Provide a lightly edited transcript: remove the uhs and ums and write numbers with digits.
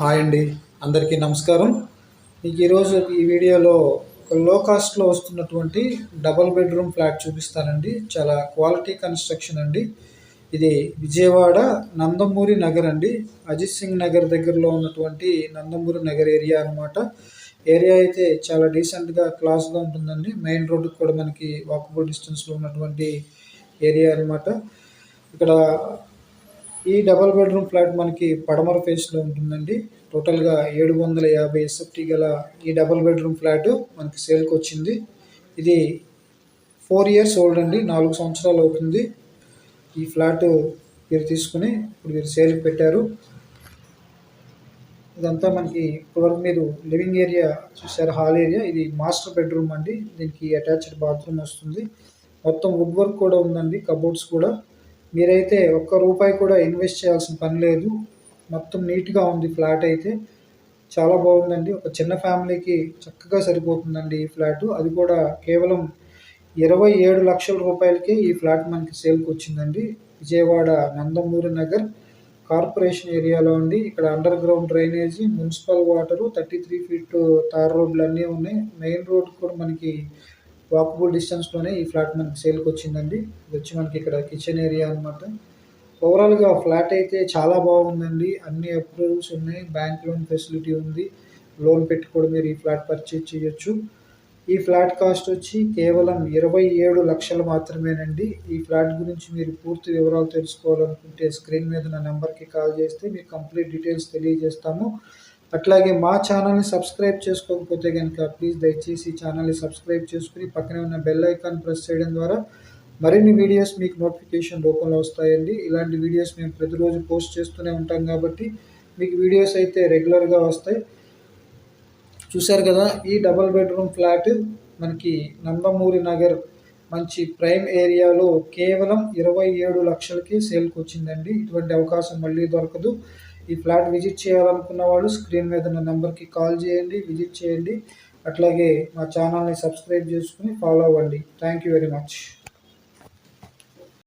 Hi అండి, అందరికీ నమస్కారం. మీకు ఈరోజు ఈ వీడియోలో ఒక లో కాస్ట్లో వస్తున్నటువంటి డబుల్ బెడ్రూమ్ ఫ్లాట్ చూపిస్తానండి. చాలా క్వాలిటీ కన్స్ట్రక్షన్ అండి. ఇది విజయవాడ నందమూరి నగర్ అండి. అజిత్ సింగ్ నగర్ దగ్గరలో ఉన్నటువంటి నందమూరి నగర్ ఏరియా అనమాట. ఏరియా అయితే చాలా డీసెంట్గా క్లాస్గా ఉంటుందండి. మెయిన్ రోడ్డుకి కూడా మనకి వాకబుల్ డిస్టెన్స్లో ఉన్నటువంటి ఏరియా అనమాట. ఇక్కడ ఈ డబల్ బెడ్రూమ్ ఫ్లాట్ మనకి పడమర ఫేస్లో ఉంటుందండి. టోటల్గా 750 ఎస్ఎఫ్టీ గల ఈ డబల్ బెడ్రూమ్ ఫ్లాట్ మనకి సేల్కి వచ్చింది. ఇది 4 ఇయర్స్ ఓల్డ్ అండి, 4 సంవత్సరాలు అవుతుంది. ఈ ఫ్లాట్ మీరు తీసుకుని ఇప్పుడు మీరు సేల్కి పెట్టారు. ఇదంతా మనకి ఇప్పటివరకు మీరు లివింగ్ ఏరియా చూసారు, హాల్ ఏరియా. ఇది మాస్టర్ బెడ్రూమ్ అండి. దీనికి అటాచ్డ్ బాత్రూమ్ వస్తుంది. మొత్తం వుడ్ వర్క్ కూడా ఉందండి, కబోర్డ్స్ కూడా. మీరైతే ఒక్క రూపాయి కూడా ఇన్వెస్ట్ చేయాల్సిన పని లేదు. మొత్తం నీట్గా ఉంది ఫ్లాట్ అయితే. చాలా బాగుందండి. ఒక చిన్న ఫ్యామిలీకి చక్కగా సరిపోతుందండి ఈ ఫ్లాటు. అది కూడా కేవలం 27 లక్షల రూపాయలకే ఈ ఫ్లాట్ మనకి సేల్కి వచ్చిందండి. విజయవాడ నందమూరి నగర్ కార్పొరేషన్ ఏరియాలో ఉంది. ఇక్కడ underground drainage, municipal water, 33 feet tar రోడ్లు అన్నీ ఉన్నాయి. మెయిన్ రోడ్ కూడా మనకి వాకబుల్ డిస్టెన్స్లోనే ఈ ఫ్లాట్ మనకి సేల్కి వచ్చిందండి. ఇది వచ్చి మనకి ఇక్కడ కిచెన్ ఏరియా అనమాట. ఓవరాల్గా ఫ్లాట్ అయితే చాలా బాగుందండి. అన్ని అప్రూవల్స్ ఉన్నాయి. బ్యాంక్ లోన్ ఫెసిలిటీ ఉంది. లోన్ పెట్టి కూడా మీరు ఈ ఫ్లాట్ పర్చేజ్ చేయొచ్చు. ఈ ఫ్లాట్ కాస్ట్ వచ్చి కేవలం 27 లక్షలు మాత్రమేనండి. ఈ ఫ్లాట్ గురించి మీరు పూర్తి వివరాలు తెలుసుకోవాలనుకుంటే స్క్రీన్ మీద నా నెంబర్కి కాల్ చేస్తే మీకు కంప్లీట్ డీటెయిల్స్ తెలియజేస్తాము. అట్లాగే మా ఛానల్ని సబ్స్క్రైబ్ చేసుకోకపోతే కనుక ప్లీజ్ దయచేసి ఛానల్ని సబ్స్క్రైబ్ చేసుకుని పక్కనే ఉన్న బెల్ ఐకాన్ ప్రెస్ చేయడం ద్వారా మరిన్ని వీడియోస్ మీకు నోటిఫికేషన్ రూపంలో వస్తాయండి. ఇలాంటి వీడియోస్ మేము ప్రతిరోజు పోస్ట్ చేస్తూనే ఉంటాం కాబట్టి మీకు వీడియోస్ అయితే రెగ్యులర్గా వస్తాయి. చూశారు కదా, ఈ డబల్ బెడ్రూమ్ ఫ్లాట్ మనకి నందమూరి నగర్ మంచి ప్రైమ్ ఏరియాలో కేవలం 27 లక్షలకి సేల్కి వచ్చిందండి. ఇటువంటి అవకాశం మళ్ళీ దొరకదు. ఈ ఫ్లాట్ విజిట్ చేయాలనుకున్న వాళ్ళు స్క్రీన్ మీద ఉన్న నెంబర్కి కాల్ చేయండి, విజిట్ చేయండి. అట్లాగే మా ఛానల్ని సబ్స్క్రైబ్ చేసుకుని ఫాలో అవ్వండి. Thank you very much.